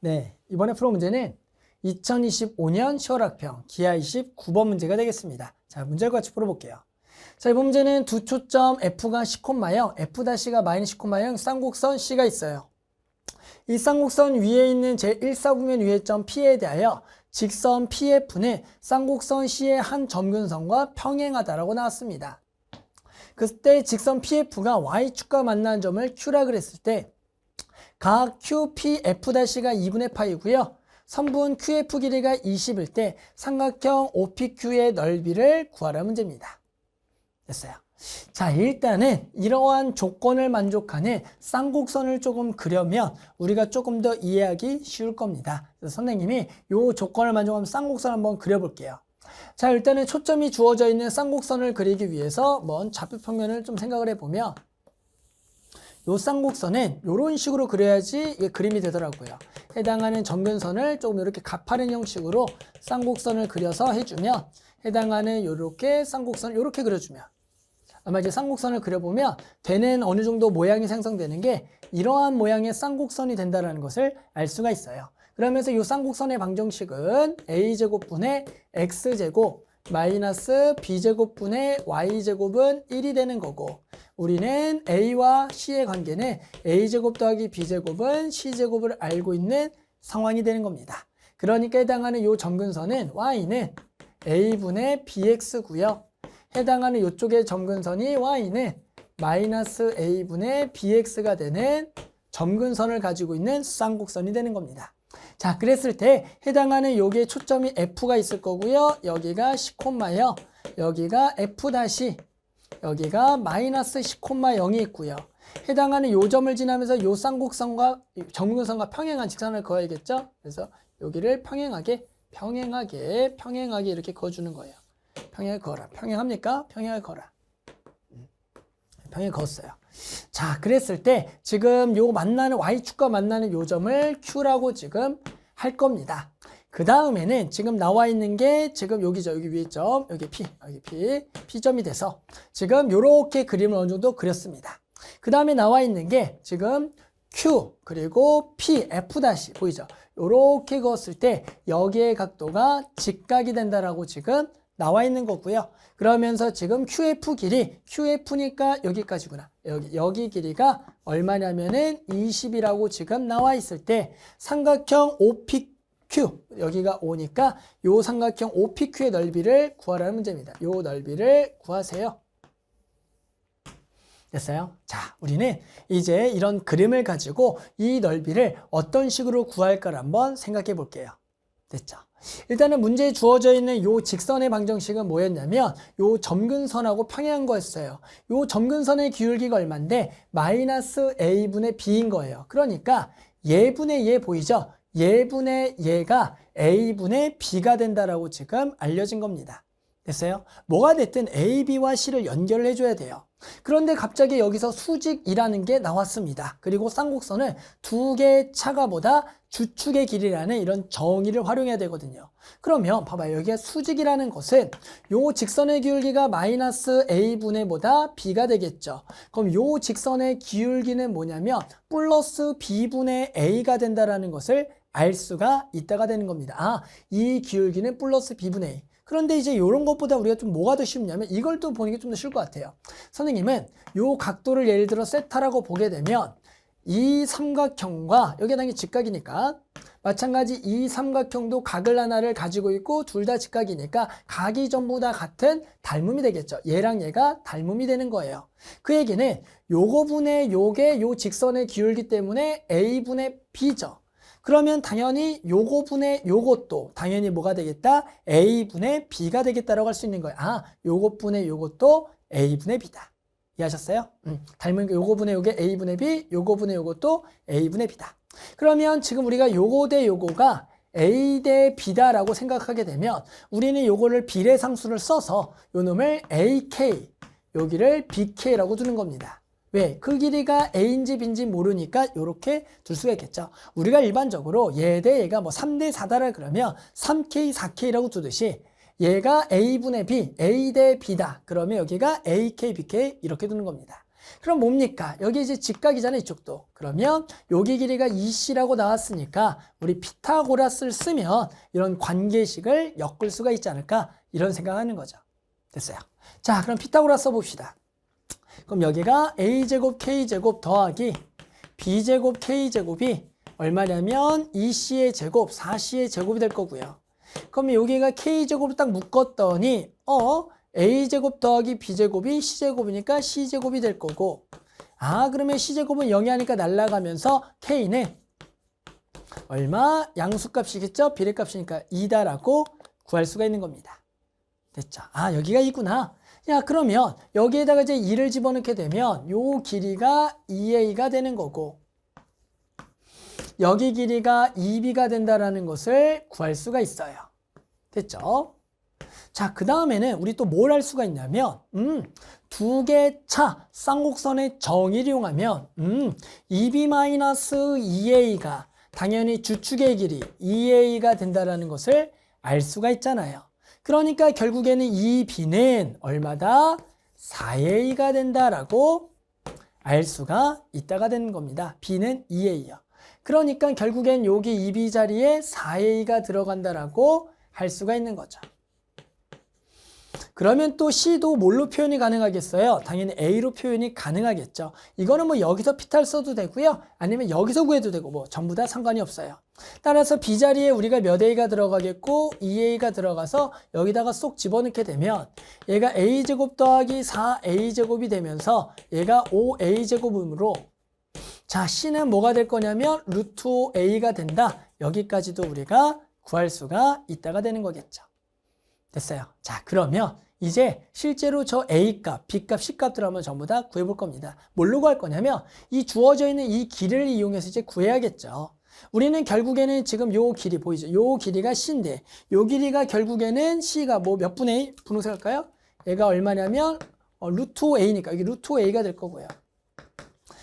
네, 이번에 풀어 문제는 2025년 10월 학평 기하 29번 문제가 되겠습니다. 자, 문제를 같이 풀어볼게요. 자, 이번 문제는 두 초점 F가 10콤마요, F'가 마이너스 10콤마형 쌍곡선 C가 있어요. 이 쌍곡선 위에 있는 제1사분면 위의 점 P에 대하여 직선 PF는 쌍곡선 C의 한 점근선과 평행하다라고 나왔습니다. 그때 직선 PF가 Y축과 만나는 점을 Q라 그랬을 때 각 QPF'가 2분의 파이고요. 선분 QF 길이가 20일 때 삼각형 OPQ의 넓이를 구하라 문제입니다. 됐어요. 자, 일단은 이러한 조건을 만족하는 쌍곡선을 조금 그려면 우리가 조금 더 이해하기 쉬울 겁니다. 그래서 선생님이 이 조건을 만족하는 쌍곡선 한번 그려볼게요. 자, 일단은 초점이 주어져 있는 쌍곡선을 그리기 위해서 먼 좌표 평면을 좀 생각을 해보면 이 쌍곡선은 이런 식으로 그려야지 이게 그림이 되더라고요. 해당하는 점근선을 조금 이렇게 가파른 형식으로 쌍곡선을 그려서 해주면 해당하는 이렇게 쌍곡선을 이렇게 그려주면 아마 이제 쌍곡선을 그려보면 되는 어느 정도 모양이 생성되는 게 이러한 모양의 쌍곡선이 된다는 것을 알 수가 있어요. 그러면서 이 쌍곡선의 방정식은 a제곱분의 x제곱 마이너스 b제곱분의 y제곱은 1이 되는 거고 우리는 a와 c의 관계는 a제곱 더하기 b제곱은 c제곱을 알고 있는 상황이 되는 겁니다. 그러니까 해당하는 이 점근선은 y는 a분의 bx고요. 해당하는 이쪽의 점근선이 y는 마이너스 a분의 bx가 되는 점근선을 가지고 있는 쌍곡선이 되는 겁니다. 자, 그랬을 때 해당하는 여기에 초점이 F가 있을 거고요. 여기가 10콤마요. 여기가 F 다시 여기가 마이너스 10콤마0이 있고요. 해당하는 요 점을 지나면서 요 쌍곡선과 점근선과 평행한 직선을 그어야겠죠. 그래서 여기를 평행하게 이렇게 그어주는 거예요. 평행을 그어라. 평행합니까? 평행을 그어라. 평행을 그었어요. 자, 그랬을 때 지금 요 만나는 Y축과 만나는 요 점을 Q라고 지금 할 겁니다. 그 다음에는 지금 나와 있는 게 지금 여기죠. 여기 위에 점, 여기 P점이 돼서 지금 요렇게 그림을 어느 정도 그렸습니다. 그 다음에 나와 있는 게 지금 Q 그리고 P, F 다시 보이죠? 요렇게 그었을 때 여기의 각도가 직각이 된다라고 지금 나와 있는 거고요. 그러면서 지금 QF 길이, QF니까 여기까지구나. 여기 길이가 얼마냐면은 20이라고 지금 나와 있을 때 삼각형 OPQ, 여기가 5니까 요 삼각형 OPQ의 넓이를 구하라는 문제입니다. 요 넓이를 구하세요. 됐어요? 자, 우리는 이제 이런 그림을 가지고 이 넓이를 어떤 식으로 구할까를 한번 생각해 볼게요. 됐죠? 일단은 문제에 주어져 있는 요 직선의 방정식은 뭐였냐면 요 점근선하고 평행한 거였어요. 요 점근선의 기울기가 얼마인데 마이너스 a분의 b인 거예요. 그러니까 얘분의 얘 보이죠? 얘분의 얘가 a분의 b가 된다라고 지금 알려진 겁니다. 됐어요? 뭐가 됐든 A, B와 C를 연결을 해줘야 돼요. 그런데 갑자기 여기서 수직이라는 게 나왔습니다. 그리고 쌍곡선은 두 개의 차가보다 주축의 길이라는 이런 정의를 활용해야 되거든요. 그러면 봐봐요. 여기에 수직이라는 것은 요 직선의 기울기가 마이너스 A분의 보다 B가 되겠죠. 그럼 요 직선의 기울기는 뭐냐면 플러스 B분의 A가 된다라는 것을 알 수가 있다가 되는 겁니다. 아, 이 기울기는 플러스 B분의 A. 그런데 이제 이런 것보다 우리가 좀 뭐가 더 쉽냐면 이걸 또 보는 게 좀 더 쉬울 것 같아요. 선생님은 요 각도를 예를 들어 세타라고 보게 되면 이 삼각형과 여기가 당연히 직각이니까 마찬가지 이 삼각형도 각을 하나를 가지고 있고 둘 다 직각이니까 각이 전부 다 같은 닮음이 되겠죠. 얘랑 얘가 닮음이 되는 거예요. 그 얘기는 요거 분의 요게 요 직선의 기울기 때문에 A분의 B죠. 그러면 당연히 요거 분의 요것도 당연히 뭐가 되겠다? A분의 B가 되겠다라고 할 수 있는 거예요. 아, 요것 분의 요것도 A분의 B다. 이해하셨어요? 닮은 요거 분의 요게 A분의 B, 요거 분의 요것도 A분의 B다. 그러면 지금 우리가 요거 대 요거가 A 대 B다라고 생각하게 되면 우리는 요거를 비례상수를 써서 요 놈을 AK, 여기를 BK라고 두는 겁니다. 왜? 그 길이가 A인지 B인지 모르니까 이렇게 둘 수가 있겠죠. 우리가 일반적으로 얘 대 얘가 뭐 3대 4다라 그러면 3K, 4K라고 두듯이 얘가 A분의 B, A 대 B다. 그러면 여기가 AK, BK 이렇게 두는 겁니다. 그럼 뭡니까? 여기 이제 직각이잖아요, 이쪽도. 그러면 여기 길이가 2c라고 나왔으니까 우리 피타고라스를 쓰면 이런 관계식을 엮을 수가 있지 않을까? 이런 생각하는 거죠. 됐어요. 자, 그럼 피타고라스 써봅시다. 그럼 여기가 a제곱 k제곱 더하기 b제곱 k제곱이 얼마냐면 2c의 제곱, 4c의 제곱이 될 거고요. 그럼 여기가 k제곱을 딱 묶었더니 a제곱 더하기 b제곱이 c제곱이니까 c제곱이 될 거고, 그러면 c제곱은 0이 하니까 날아가면서 k는 얼마? 양수값이겠죠? 비례값이니까 2다라고 구할 수가 있는 겁니다. 됐죠? 여기가 2구나. 야, 그러면 여기에다가 이제 2를 집어넣게 되면 요 길이가 2a가 되는 거고, 여기 길이가 2b가 된다라는 것을 구할 수가 있어요. 됐죠? 자, 그 다음에는 우리 또 뭘 할 수가 있냐면 두 개 차 쌍곡선의 정의를 이용하면 2b-2a가 당연히 주축의 길이 2a가 된다라는 것을 알 수가 있잖아요. 그러니까 결국에는 2b는 얼마다? 4a가 된다라고 알 수가 있다가 되는 겁니다. b는 2a요. 그러니까 결국엔 여기 2b 자리에 4a가 들어간다라고 할 수가 있는 거죠. 그러면 또 c도 뭘로 표현이 가능하겠어요? 당연히 a로 표현이 가능하겠죠. 이거는 뭐 여기서 피타를 써도 되고요. 아니면 여기서 구해도 되고 뭐 전부 다 상관이 없어요. 따라서 b 자리에 우리가 몇 a가 들어가겠고 2a가 들어가서 여기다가 쏙 집어넣게 되면 얘가 a제곱 더하기 4a제곱이 되면서 얘가 5a제곱이므로 자, c는 뭐가 될 거냐면 루트 5a가 된다. 여기까지도 우리가 구할 수가 있다가 되는 거겠죠. 됐어요. 자, 그러면 이제 실제로 저 A값, B값, C값들 한번 전부 다 구해볼 겁니다. 뭘로 구할 거냐면 이 주어져 있는 이 길이를 이용해서 이제 구해야겠죠. 우리는 결국에는 지금 요 길이 보이죠? 요 길이가 C인데 요 길이가 결국에는 C가 뭐 몇 분의 1? 분홍색할까요? 얘가 얼마냐면 루트 A니까 여기 루트 A가 될 거고요.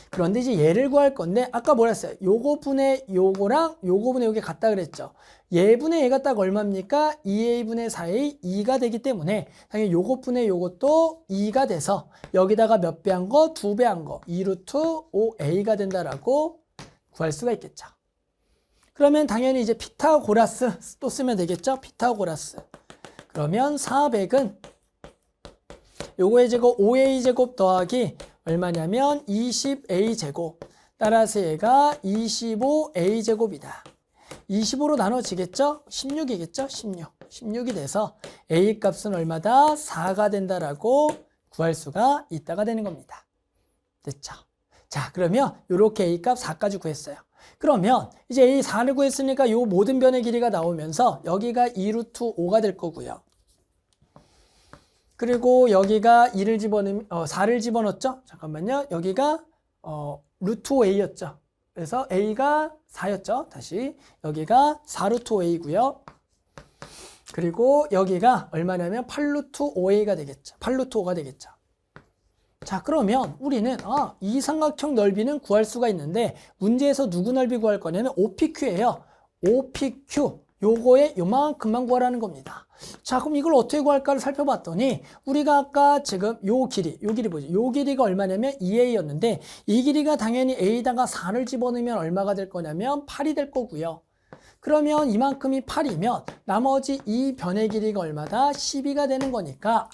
그런데 이제 얘를 구할 건데 아까 뭐라 했어요? 요거 분의 요거랑 요거 분의 요게 같다 그랬죠. 얘분의 얘가 딱 얼마입니까? 2a분의 4a 2가 되기 때문에 당연히 요거 분의 요것도 2가 돼서 여기다가 몇 배 한 거? 2배 한 거. 2루트 5a가 된다라고 구할 수가 있겠죠. 그러면 당연히 이제 피타고라스 또 쓰면 되겠죠? 피타고라스. 그러면 400은 요거의 제곱 5a 제곱 더하기 얼마냐면 20a 제곱. 따라서 얘가 25a 제곱이다. 25로 나눠지겠죠? 16이겠죠? 16이 돼서 a 값은 얼마다? 4가 된다라고 구할 수가 있다가 되는 겁니다. 됐죠? 자, 그러면 이렇게 a 값 4까지 구했어요. 그러면 이제 a 4를 구했으니까 이 모든 변의 길이가 나오면서 여기가 2루트 5가 될 거고요. 그리고 여기가 2를 집어넣으면 4를 집어넣었죠? 잠깐만요. 여기가 루트 5a였죠. 그래서 a가 4였죠. 다시 여기가 4루트 5a고요. 그리고 여기가 얼마냐면 8루트 5a가 되겠죠. 8루트 5가 되겠죠. 자, 그러면 우리는 이 삼각형 넓이는 구할 수가 있는데 문제에서 누구 넓이 구할 거냐면 OPQ예요. OPQ. 요거에 요만큼만 구하라는 겁니다. 자, 그럼 이걸 어떻게 구할까를 살펴봤더니 우리가 아까 지금 요 길이 뭐죠? 요 길이가 얼마냐면 2a였는데 이 길이가 당연히 a에다가 4를 집어넣으면 얼마가 될 거냐면 8이 될 거고요. 그러면 이만큼이 8이면 나머지 이 변의 길이가 얼마다? 12가 되는 거니까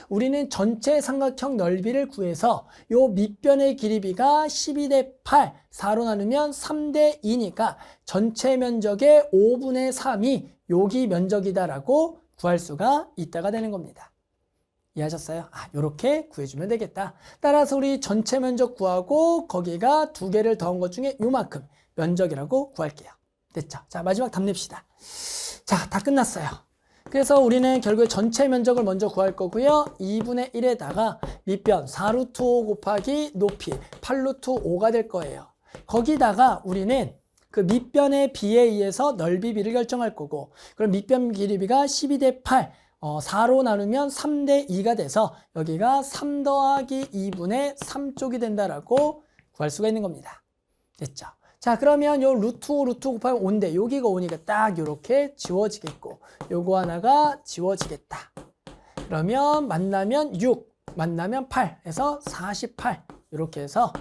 우리는 전체 삼각형 넓이를 구해서 요 밑변의 길이비가 12대 8, 4로 나누면 3대 2니까 전체 면적의 5분의 3이 여기 면적이다라고 구할 수가 있다가 되는 겁니다. 이해하셨어요? 요렇게 구해주면 되겠다. 따라서 우리 전체 면적 구하고 거기가 두 개를 더한 것 중에 요만큼 면적이라고 구할게요. 됐죠? 자, 마지막 답 냅시다. 자, 다 끝났어요. 그래서 우리는 결국에 전체 면적을 먼저 구할 거고요. 2분의 1에다가 밑변 4루트 5 곱하기 높이 8루트 5가 될 거예요. 거기다가 우리는 그 밑변의 비에 의해서 넓이 비를 결정할 거고, 그럼 밑변 길이비가 12대 8, 4로 나누면 3대 2가 돼서 여기가 3 더하기 2분의 3쪽이 된다라고 구할 수가 있는 겁니다. 됐죠? 자, 그러면 요 루트 5, 루트 5 곱하면 5인데 여기가 5니까 딱 이렇게 지워지겠고 요거 하나가 지워지겠다. 그러면 만나면 6, 만나면 8 해서 48 이렇게 해서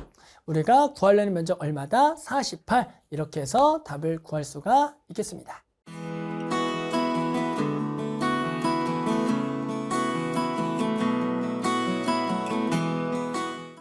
우리가 구하려는 면적 얼마다? 48. 이렇게 해서 답을 구할 수가 있겠습니다.